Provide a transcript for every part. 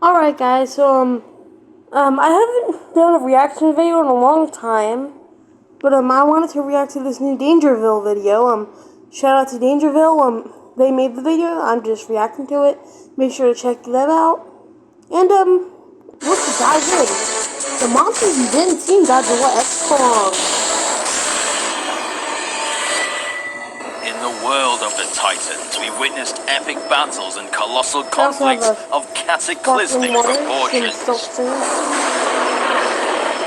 Alright guys, I haven't done a reaction video in a long time, but, I wanted to react to this new Dangerville video. Shout out to Dangerville, they made the video, I'm just reacting to it. Make sure to check them out. And, let's dive in. The monsters you didn't see in Godzilla X Kong. In the world of the Titans, we witnessed epic battles and colossal conflicts of cataclysmic proportions.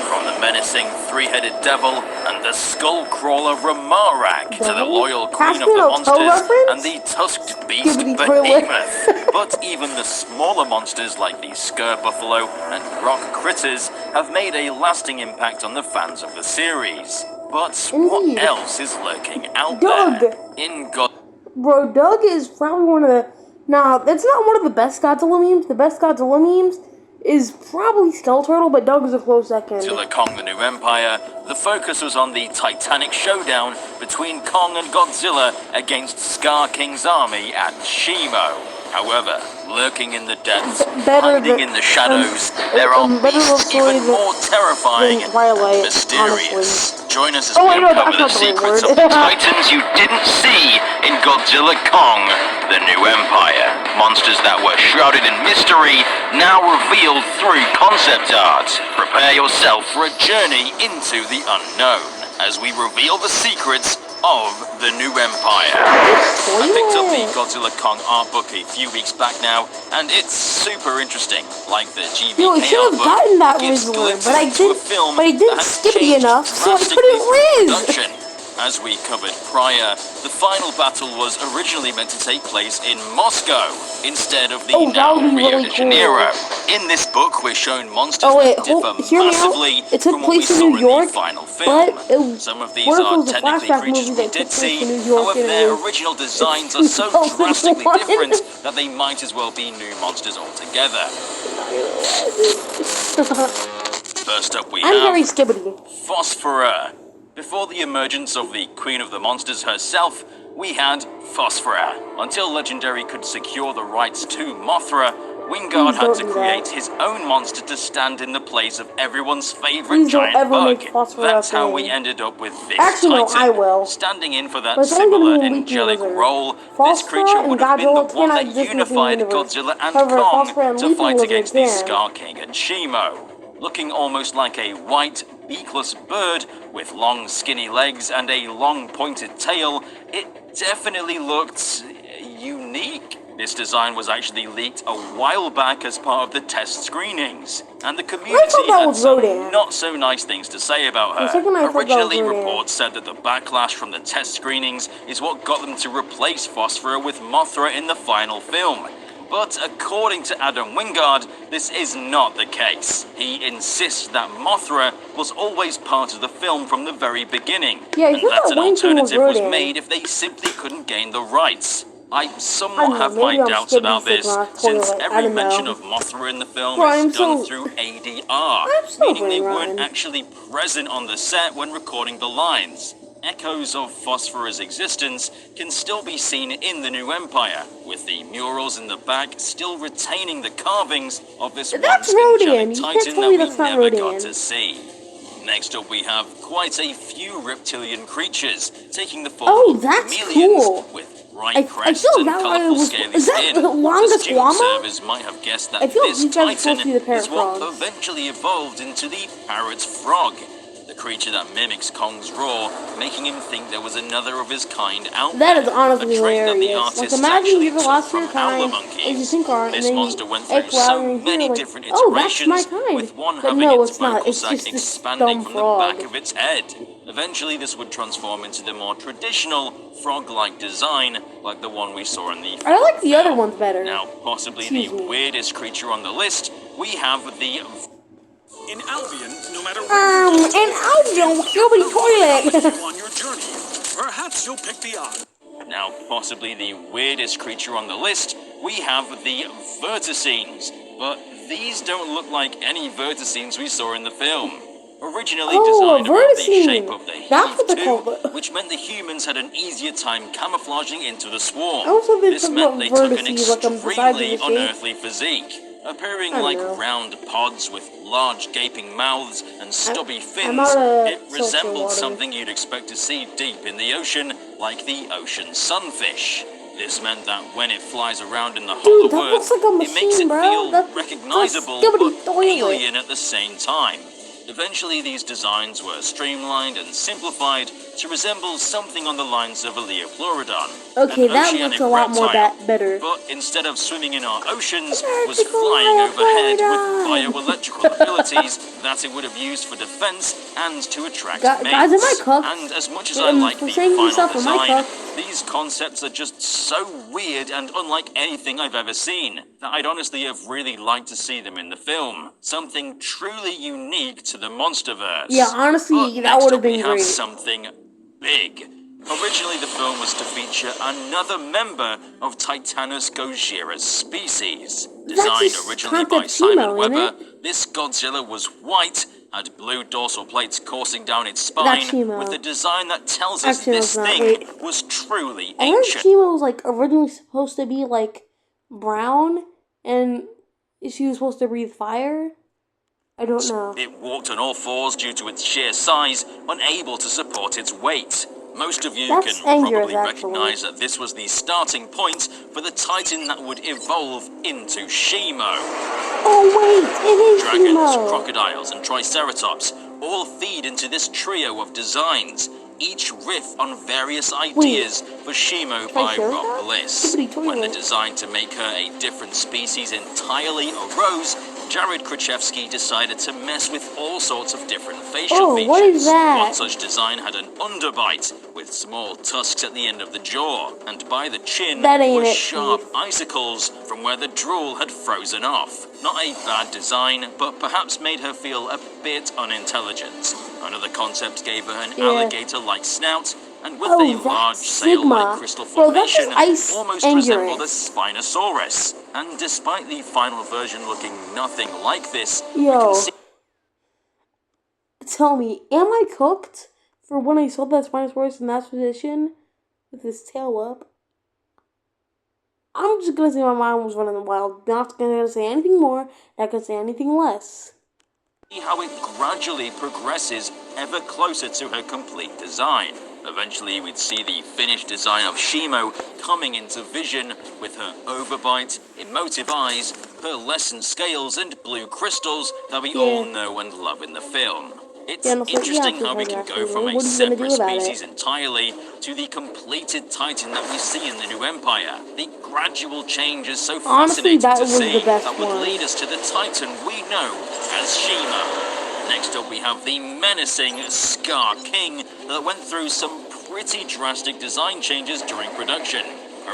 From the menacing three-headed devil and the skull-crawler Ramarak to the loyal queen of the monsters and the tusked beast Behemoth. But even the smaller monsters like the Skir Buffalo and Rock Critters have made a lasting impact on the fans of the series. But what else is lurking out there? Bro, Doug is probably one of the... Nah, that's not one of the best Godzilla memes. The best Godzilla memes is probably Skeleturtle, but Doug is a close second. To the Kong the New Empire, the focus was on the titanic showdown between Kong and Godzilla against Scar King's army at Shimo. However, lurking in the depths, hiding in the shadows, there are beasts even more terrifying and mysterious. Join us as we uncover the secrets of the Titans you didn't see in Godzilla Kong, the New Empire. Monsters that were shrouded in mystery, now revealed through concept art. Prepare yourself for a journey into the unknown, as we reveal the secrets of the New Empire. I picked up the Godzilla Kong art book a few weeks back now, and it's super interesting. Like the GBK I should have gotten that Rizzler, but I didn't skip it enough, so I couldn't Rizz. As we covered prior, the final battle was originally meant to take place in Moscow, instead of the now Rio de Janeiro. In this book, we're shown monsters that differ massively from what we saw in the final film. Some of these are technically creatures we did see, however their original designs are so drastically different that they might as well be new monsters altogether. First up we have Phosphora. Before the emergence of the Queen of the Monsters herself, we had Phosphora. Until Legendary could secure the rights to Mothra, Wingard had to create his own monster to stand in the place of everyone's favorite giant bug. That's how we ended up with this Titan, standing in for that similar angelic role. This creature would have been the one that unified Godzilla and Kong to fight against the Scar King and Shimo. Looking almost like a white, beakless bird with long skinny legs and a long pointed tail, it definitely looked unique. This design was actually leaked a while back as part of the test screenings, and the community had some not so nice things to say about her. Originally, reports said that the backlash from the test screenings is what got them to replace Phosphora with Mothra in the final film. But according to Adam Wingard, this is not the case. He insists that Mothra was always part of the film from the very beginning, and that an alternative was made if they simply couldn't gain the rights. I somewhat have my doubts about this, since every mention of Mothra in the film is done through ADR, meaning they weren't actually present on the set when recording the lines. Echoes of Phosphora's existence can still be seen in the New Empire, with the murals in the back still retaining the carvings of this once angelic Titan that we never got to see. Next up we have quite a few reptilian creatures, taking the form of chameleons with bright crests and colourful scaly skin. The student observers might have guessed that this Titan is what eventually evolved into the parrot frog. Creature that mimics Kong's roar, making him think there was another of his kind out there. That is honestly hilarious. Like, imagine you're the last of your kind, and you think are, and this then monster went through so many different iterations, with one having its vocal sac expanding from the back of its head. Eventually, this would transform into the more traditional frog-like design, like the one we saw in the I like the other ones better. Now, possibly the weirdest creature on the list, we have the... In Albion, no matter where you go, in Albion, nobody toilet. On your journey, perhaps you'll pick the odd. Now, possibly the weirdest creature on the list, we have the Verticines, but these don't look like any Verticines we saw in the film. Originally designed around the shape of the heave-to, which meant the humans had an easier time camouflaging into the swarm. This meant they took an extremely unearthly physique. Appearing I like know. round pods with large gaping mouths and stubby fins, out of it salty resembled water. something you'd expect to see deep in the ocean, like the ocean sunfish. This meant that when it flies around in the Dude, hollow that earth, looks like a it makes machine, it bro. feel That's recognizable a but skibbity toilet. alien at the same time. Eventually, these designs were streamlined and simplified to resemble something on the lines of a Leopleurodon, Okay, an that oceanic looks a lot more reptile. better. But instead of swimming in our oceans, was Vertical flying overhead with Leopleurodon. bioelectrical abilities that it would have used for defense and to attract mates. Guys, am I cooked? And as much as I like the saying final stuff, am I design, cooked? these concepts are just so weird and unlike anything I've ever seen that I'd honestly have really liked to see them in the film. Something truly unique to the Monsterverse. Yeah, honestly, But that next would have up we been have great. something big. Originally, the film was to feature another member of Titanus gojira's species. Designed just originally by Concept Simon Chemo, isn't Weber, this Godzilla was white, had blue dorsal plates coursing down its spine, That's Chemo. with a design that tells us Actually, no, this it's not. thing Wait. was truly I heard ancient. Chemo was like originally supposed to be like brown, and she was supposed to breathe fire. I don't know. It walked on all fours due to its sheer size, unable to support its weight. Most of you That's can Anguirus, probably actually. recognize that this was the starting point for the Titan that would evolve into Shimo. Oh wait, it is Dragons, Chemo. crocodiles, and triceratops all feed into this trio of designs, each riff on various ideas for Shimo by Triceratops? Rob Bliss. Skibbity toilet. When the design to make her a different species entirely arose, Jared Krzyzewski decided to mess with all sorts of different facial features. What is that? One such design had an underbite with small tusks at the end of the jaw, and by the chin That ain't were it, sharp Keith. icicles from where the drool had frozen off. Not a bad design, but perhaps made her feel a bit unintelligent. Another concept gave her an alligator-like snout, and with a that's large Sigma. sail-like crystal Bro, that's formation, just ice almost Anguirus. resembled a Spinosaurus. And despite the final version looking nothing like this, we Yo. can see Tell me, am I cooked for when I saw that Spinosaurus in that position with his tail up? I'm just gonna say my mind was running wild. Not gonna say anything more. Not gonna say anything less. how it gradually progresses ever closer to her complete design. Eventually, we'd see the finished design of Shimo coming into vision with her overbite, emotive eyes, pearlescent scales, and blue crystals that we all know and love in the film. It's interesting how we can go from a separate species entirely to the completed Titan that we see in the New Empire. The gradual change is so fascinating to see that would lead us to the Titan we know as Shimo. Next up we have the menacing Scar King that went through some pretty drastic design changes during production.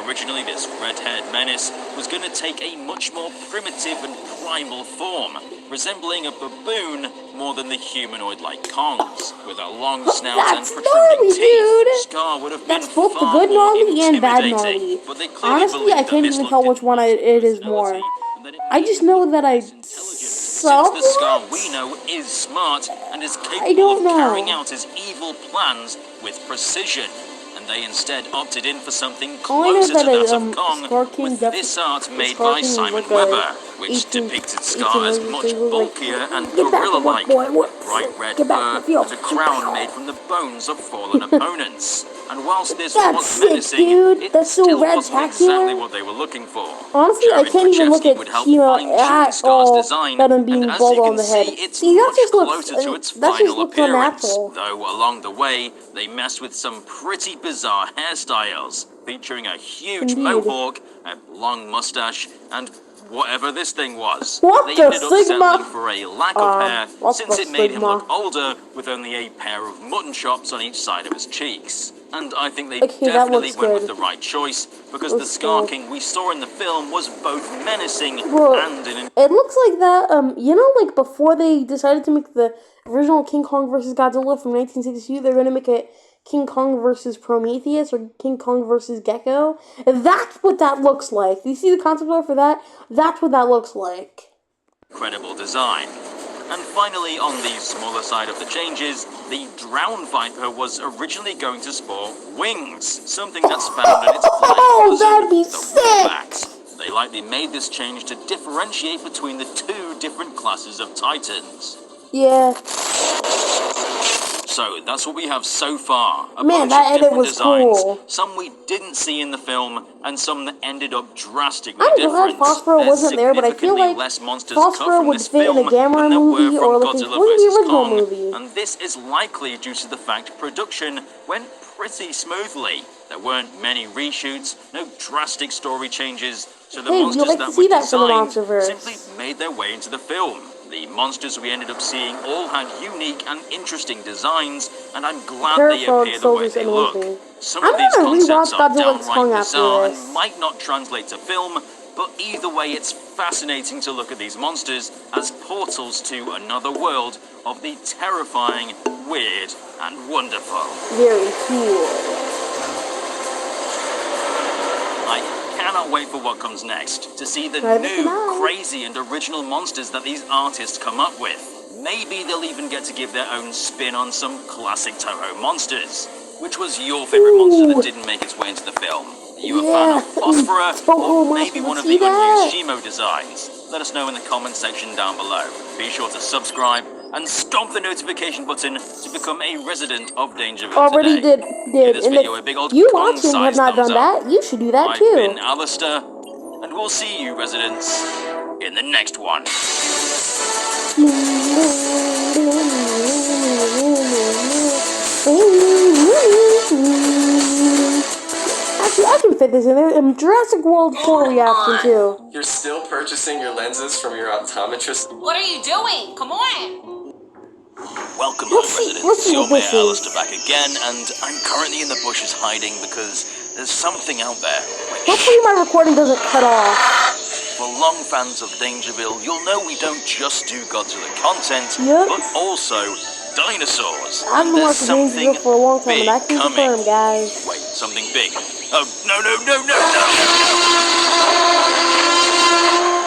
Originally, this red-haired menace was going to take a much more primitive and primal form, resembling a baboon more than the humanoid-like Kongs. With a long snout and protruding teeth, Scar would have been both the far good more gnarly and bad intimidating. gnarly. But they clearly Honestly, believed I that can't this even look tell did which one match it is personality, more. and that it I just know that I since the Scar we know is smart and is capable of carrying out his evil plans with precision. And they instead opted in for something closer to that of Kong, with this art made by Simon Weber, which depicted Scar as much bulkier and gorilla-like, with bright red fur and a crown made from the bones of fallen opponents. And whilst this was menacing, it still wasn't exactly what they were looking for. Honestly, I can't even look at Shimo at all without him being bald on the head. See, that just looks, that just looks unnatural. Though along the way, they messed with some pretty bizarre hairstyles, featuring a huge mohawk, a long mustache, and whatever this thing was. They ended up settling for a lack of hair, since it made him look older, with only a pair of mutton chops on each side of his cheeks. And I think they definitely went with the right choice, because the Scar King we saw in the film was both menacing and an... It looks like that, you know, like before they decided to make the original King Kong vs. Godzilla from 1962, they're gonna make it King Kong versus Prometheus or King Kong versus Gecko. That's what that looks like. Do you see the concept art for that? That's what that looks like. Incredible design. And finally, on the smaller side of the changes, the Drown Viper was originally going to sport wings, something that's found in its flying cousin, the Wombat. They likely made this change to differentiate between the two different classes of Titans. Yeah. So, that's what we have so far. A Man, bunch that of edit different was designs, cool. some we didn't see in the film, and some that ended up drastically I'm different. glad Phosphor wasn't there, but I feel like less monsters Phosphor cut from would this fit in a film Gamma than there were movie from or like Godzilla including the vs. original Kong, movie. and this is likely due to the fact production went pretty smoothly. There weren't many reshoots, no drastic story changes, so the Hey, monsters like to that see were that for the designed Monsterverse. simply made their way into the film. The monsters we ended up seeing all had unique and interesting designs, and I'm glad they appear the way they look. Some of these concepts are downright bizarre and might not translate to film, but either way it's fascinating to look at these monsters as portals to another world of the terrifying, weird, and wonderful. Very cool. I cannot wait for what comes next, to see the new, crazy and original monsters that these artists come up with. Maybe they'll even get to give their own spin on some classic Toho monsters. Which was your favourite monster that didn't make its way into the film? Are you a fan of Phosphora, or maybe one of the unused Shimo designs? Let us know in the comment section down below. Be sure to subscribe and stomp the notification button to become a resident of Dangerville Already today. did. Give this video a big old You watching have not done that. You should do that I've too. been Alistair, and we'll see you residents in the next one. Actually, I can fit this in there. Jurassic World 4 reaction too. You're still purchasing your lenses from your optometrist? What are you doing? Come on! Welcome home, residents. Your what Mayor this Alistair back again, and I'm currently in the bushes hiding because there's something out there which... Hopefully my recording doesn't cut off. For long fans of Dangerville, you'll know we don't just do Godzilla content, Yep. but also dinosaurs. I've been watching Dangerville for a long time, and I can confirm, guys. Wait, something big? Oh, no, no, no, no, no!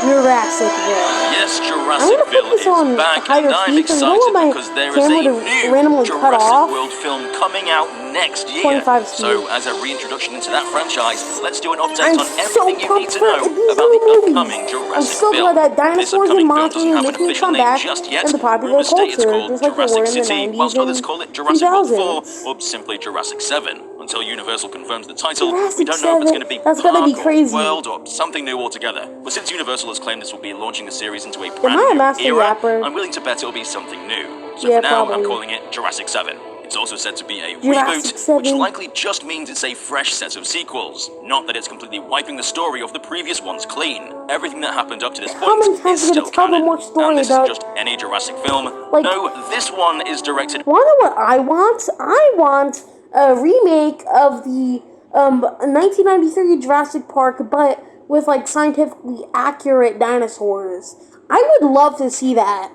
Jurassicville. Yes, I'm gonna put Jurassicville this on is back, higher and I'm speed because I don't excited want my because there is a camera to new randomly cut Jurassic off. World film coming out next year. 25 speed. So, as a reintroduction into that franchise, let's do an update I'm on so everything you need pumped to for know these about the new movies. upcoming Jurassic I'm so film. glad that This dinosaurs upcoming and film monsters doesn't are have an making a official name comeback just yet. in the popular Rumors say it's culture, called just like they Jurassic were in the City, 90s whilst others and call it Jurassic World 4 2000s. or simply Jurassic 7. Until Universal confirms the title, Jurassic we don't know if it's 7, going to be that's gonna be Park crazy. or World or something new altogether. But since Universal has claimed this will be launching the series into a Am I a brand master new era, rapper? I'm willing to bet it'll be something new. So Yeah, for now, I'm probably. calling it Jurassic 7. It's also said to be a Jurassic reboot, 7. which likely just means it's a fresh set of sequels. Not that it's completely wiping the story of the previous ones clean. Everything that happened up to this How many point times is are we still gonna tell them canon. more story And this about- isn't just any Jurassic film. Like- No, this one is directed... Wanna know what I want? I want a remake of the 1993 Jurassic Park, but with like scientifically accurate dinosaurs. I would love to see that.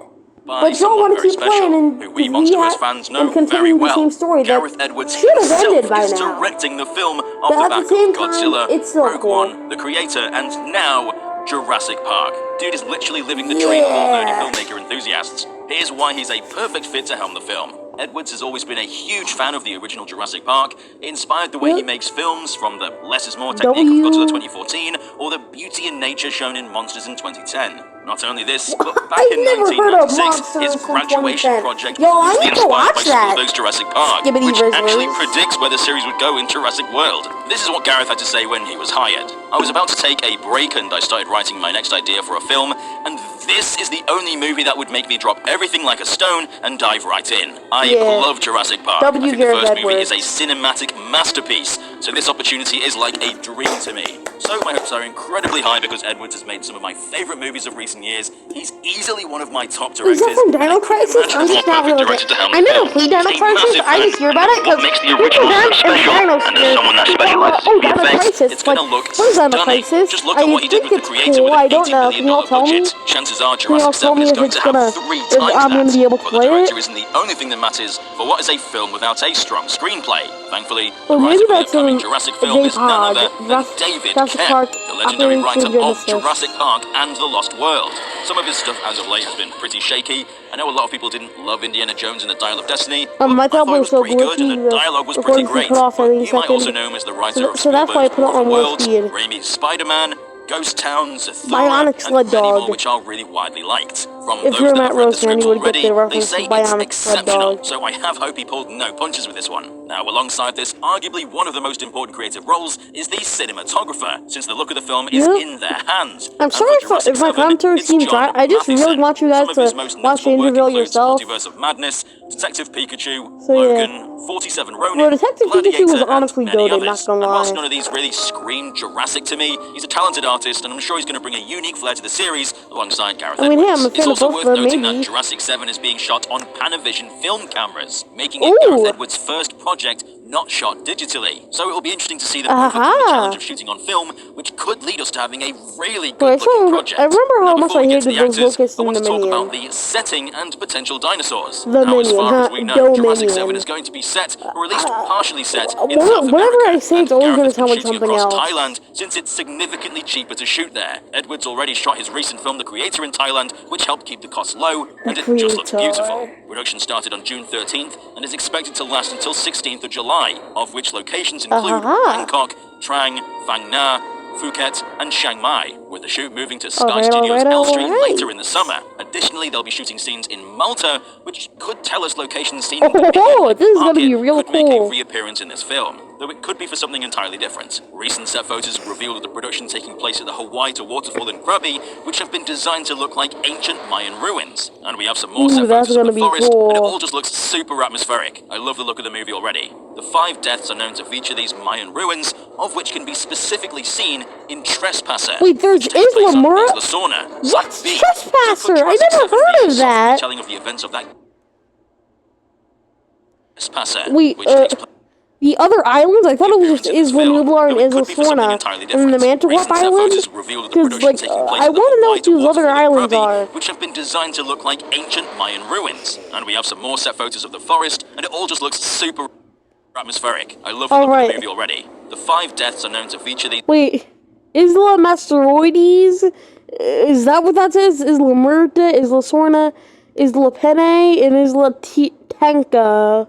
by But y'all someone want to very keep special, playing and who we Monsterverse fans know very well. the same story Gareth that Edwards should have himself ended by is now. directing the film off But the at back the same of time, Godzilla, it's so Rogue cool. One, The Creator, and now Jurassic Park. Dude is literally living the dream of all nerdy filmmaker enthusiasts. Here's why he's a perfect fit to helm the film. Edwards has always been a huge fan of the original Jurassic Park. It inspired the way he makes films, from the less is more technique of Godzilla 2014 or the beauty in nature shown in Monsters in 2010. Not only this, but back I've in never heard of 1996, his Monsters from graduation 2010. project Yo, I was need to inspired by watch that. Spielberg's Jurassic Park, Skibbity which Rizzlers. actually predicts where the series would go in Jurassic World. This is what Gareth had to say when he was hired. I was about to take a break and I started writing my next idea for a film, and this is the only movie that would make me drop everything like a stone and dive right in. I love Jurassic Park. I think the Gareth first movie Edwards. is a cinematic masterpiece, so this opportunity is like a dream to me. So my hopes are incredibly high because Edwards has made some of my favourite movies of recent years. He's easily one of my top directors. Is that from Dino Crisis? I'm just not really like it. I never played Dino Crisis. I just hear about it because What makes the original so special, and as someone that specializes in Dino effects, Crisis. it's gonna Like, look what is Dino stunning. Crisis? Just look at what he did with think The it's Creator cool. with I an don't $80 know. million Can y'all tell me? budget. Chances are Can y'all Jurassic tell 7 me is if going it's to have gonna- 3 if times I'm gonna that. be able to But play the it? director isn't the only thing that matters for what is a film without a strong screenplay. Thankfully, Well, the maybe writer of the that's upcoming a Jurassic film is none other than Jurassic David Park Koepp, the legendary Operating writer System of Genesis. Jurassic Park and The Lost World. Some of his stuff as of late has been pretty shaky. I know a lot of people didn't love Indiana Jones and the Dial of Destiny, but My I thought tablet it was was so pretty good and glitchy, the dialogue was pretty recording great. cut off But every you might also second. know him as the writer of So that's why I Spielberg's put it War of on the low Worlds, speed. Raimi's Spider-Man, Ghost Town, Zathura, Bionic and Sled many more Dog. which are really widely liked. From If those you're a that Matt have read the Rose fan, script you would get already, the they reference say to it's Bionic Sled exceptional, Dog. so I have hope he pulled no punches with this one. Now, alongside this, arguably one of the most important creative roles is the cinematographer, since the look of the film is Yep. in their hands. I'm And sorry for Jurassic if my 7, commentary it's seems John dry. I just really Mathieson. want you guys Some of his to most watch the notable work interview includes yourself. Multiverse of Madness, Detective Pikachu, So, yeah. Logan, 47 Ronin, Bro, Detective Pikachu was Gladiator, honestly and many goated, others. not gonna And whilst lie. none of these really scream Jurassic to me, he's a talented artist, and I'm sure he's going to bring a unique flair to the series alongside Gareth I mean, hey, Edwards. I'm a It's fan of also both worth of them, noting maybe. that Jurassic 7 is being shot on Panavision film cameras, making it Ooh. Gareth Edwards' first project not shot digitally. So it will be interesting to see them overcome the challenge of shooting on film, which could lead us to having a really good-looking project. I remember how Now, much before I we get to hated the those actors, locusts I in want the to talk about Minion. the setting and potential dinosaurs. The Now, as Minion, far as huh? we know, The Jurassic Minion. 7 is going to be set, or at least partially set, in South Whatever America. I say, and it's always Gareth gonna has been tell me shooting something across else. Thailand, since it's significantly cheaper to shoot there. Edwards already shot his recent film The Creator in Thailand, which helped keep the costs low, and it just looks beautiful. Production started on June 13th and is expected to last until 16th of July, of which locations include Bangkok, Trang, Phang Nga, Phuket, and Chiang Mai, with the shoot moving to Sky Studios Elstree later in the summer. Additionally, they'll be shooting scenes in Malta, which could tell us locations seen in the Minion this is gonna be real could make a cool. reappearance in this film, though it could be for something entirely different. Recent set photos revealed that the production taking place at the Hawaii waterfall in Krabi, which have been designed to look like ancient Mayan ruins. And we have some more set that's photos of the gonna be forest, and it cool. all just looks super atmospheric. I love the look of the movie already. The 5 deaths are known to feature these Mayan ruins, of which can be specifically seen in Trespasser. Wait, there's Isla Mura? What's Trespasser? I never heard of that. Telling of the events of that Trespasser, Wait, which takes place the other islands? I thought it was just Isla Nublar and Isla Sorna, and the Manticore Island? Because, like, I want to know what these other islands are. Which have been designed to look like ancient Mayan ruins. And we have some more set photos of the forest, and it all just looks super atmospheric. I love the look of the movie already. The 5 deaths are known to feature these... Wait, Isla Masteroides? Is that what that says? Isla Murta, Isla Sorna, Isla Pene, and Isla Tanka.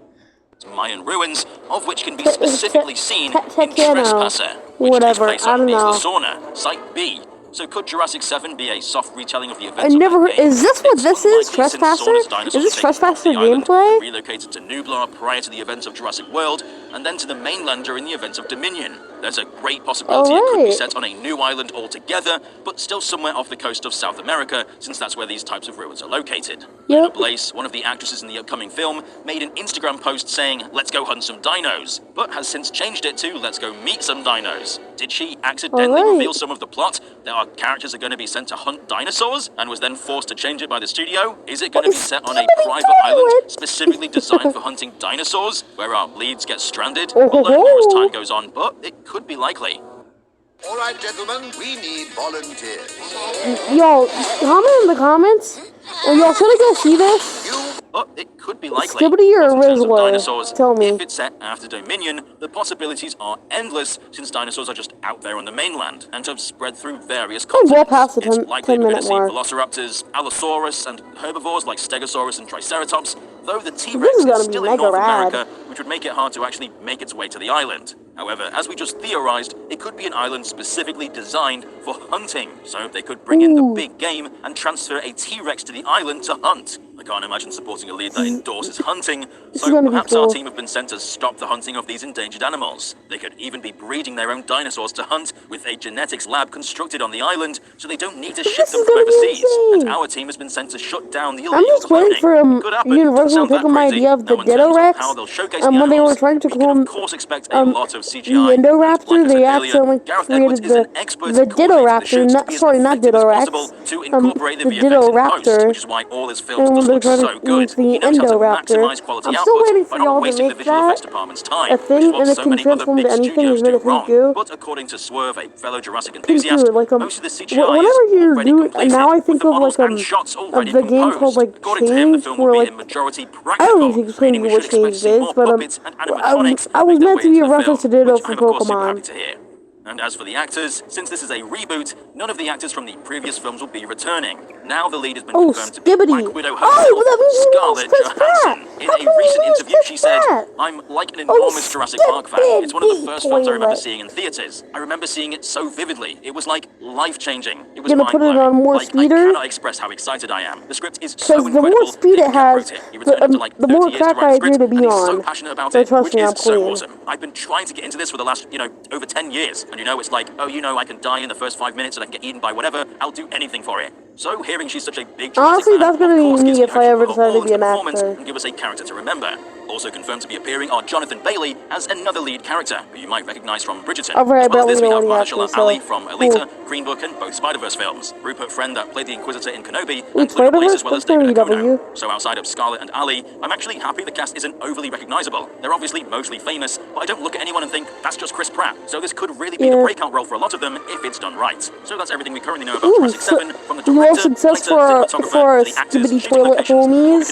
Mayan ruins, of which can be specifically seen in Trespasser, which whatever, takes place I on don't know. Isla Sorna, Site B. So could Jurassic 7 be a soft retelling of the events I of never that heard. game? Is this what It's this is? unlikely since Trespasser? Sorna's Is dinosaurs this were taken Trespasser off the island, gameplay? relocated to Nublar prior to the events of Jurassic World, and then to the mainland during the events of Dominion. There's a great possibility it could be set on a new island altogether, but still somewhere off the coast of South America, since that's where these types of ruins are located. Lena Blaze, one of the actresses in the upcoming film, made an Instagram post saying, "Let's go hunt some dinos," but has since changed it to, "Let's go meet some dinos." Did she accidentally reveal some of the plot? That our characters are going to be sent to hunt dinosaurs, and was then forced to change it by the studio? Is it going to be set on a private island, specifically designed for hunting dinosaurs, where our leads get stranded? We'll learn more as time goes on, but it could be likely. All right, gentlemen, we need volunteers. Yo, comment in the comments. Yo, should I go see this? But it could be likely. Skibbity or But in terms of Rizzler? dinosaurs, Tell me. if it's set after Dominion, the possibilities are endless, since dinosaurs are just out there on the mainland, and have spread through various well continents. past the It's 10 likely we're going to see minute Velociraptors, Allosaurus, and herbivores like Stegosaurus and Triceratops, though the T-Rex This is gonna is be still in mega North rad. America, which would make it hard to actually make its way to the island. However, as we just theorized, it could be an island specifically designed for hunting, so they could bring in the big game and transfer a T-Rex to the island to hunt. I can't imagine supporting a lead that endorses hunting, so perhaps our team have been sent to stop the hunting of these endangered animals. They could even be breeding their own dinosaurs to hunt, with a genetics lab constructed on the island, so they don't need to ship them from overseas. And our team has been sent to shut down the illegal I'm just waiting for Universal to pick up my idea of the Ditto-Rex. When they were trying to clone the Indoraptor, they accidentally created the Ditto-Raptor. Not Ditto-Rex. The Ditto-Raptor. Which is why all his films And when just they're look trying so to good. use the He knows how to Indoraptor. maximize quality I'm still output waiting by for not y'all to wasting the make visual effects that department's time, a which is thing, what and it so can many other transform big to anything, studios even do if you wrong. do. But according to Swerve, a fellow Jurassic enthusiast, Like, most of the CGI whenever is you already do, completed, now I with think the of models like and shots already of the game called composed. like According to him, the Change, film where will be like in majority I don't practical, need to explain meaning we what should expect to Change see is, more but puppets and animatronics I was make their meant way to be into a the reference to film, Ditto which from I'm of course super happy Pokemon. to hear. And as for the actors, since this is a reboot, none of the actors from the previous films will be returning. Now the lead has been confirmed to be Black Widow herself, Scarlett Johansson. In a recent interview, she said, "I'm like an enormous Jurassic Park fan. It's one of the first films I remember seeing in theaters. I remember seeing it so vividly. It was like life-changing. It was mind-blowing. I cannot express how excited I am. The script is so incredible. The more speed it has, the more crack I agree to be on. So passionate about it, which is so awesome. I've been trying to get into this for the last, over 10 years. And it's like, I can die in the first 5 minutes and I can get eaten by whatever. I'll do anything for it. So hearing she's such a big honestly, that's gonna be me if I ever decide to be an actor. And give us a character to remember. Also confirmed to be appearing are Jonathan Bailey as another lead character, who you might recognize from Bridgerton. As well as this, we have Mahershala Ali from Alita, Green Book, and both Spider-Verse films. Rupert Friend that played the Inquisitor in Kenobi, and Luke Place as well as David Okono. So outside of Scarlett and Ali, I'm actually happy the cast isn't overly recognizable. They're obviously mostly famous, but I don't look at anyone and think, that's just Chris Pratt. So this could really be the breakout role for a lot of them if it's done right. So that's everything we currently know about Jurassic 7 from the director, for Skibbity Toilet Homies.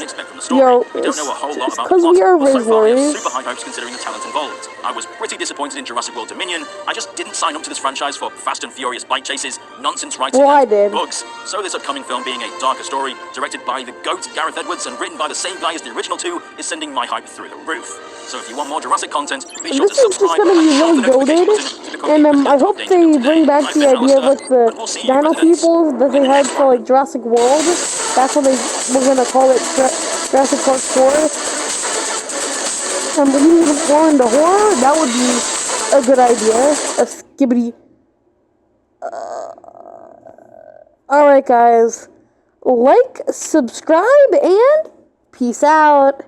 Yo, it's because we are Rizzlers. Super high hopes considering the talent involved. I was pretty disappointed in Jurassic World Dominion. I just didn't sign up to this franchise for Fast and Furious bike chases, nonsense writing, and bugs. So this upcoming film being a darker story, directed by the GOAT Gareth Edwards and written by the same guy as the original two, is sending my hype through the roof. So if you want more Jurassic content, be sure to subscribe and really goated. And I hope they bring back the idea of like the dino people that they had for like Jurassic World. That's what they were gonna call it, Jurassic Park 4. And bringing them more into horror, that would be a good idea. A Skibbity. Alright guys, like, subscribe, and peace out.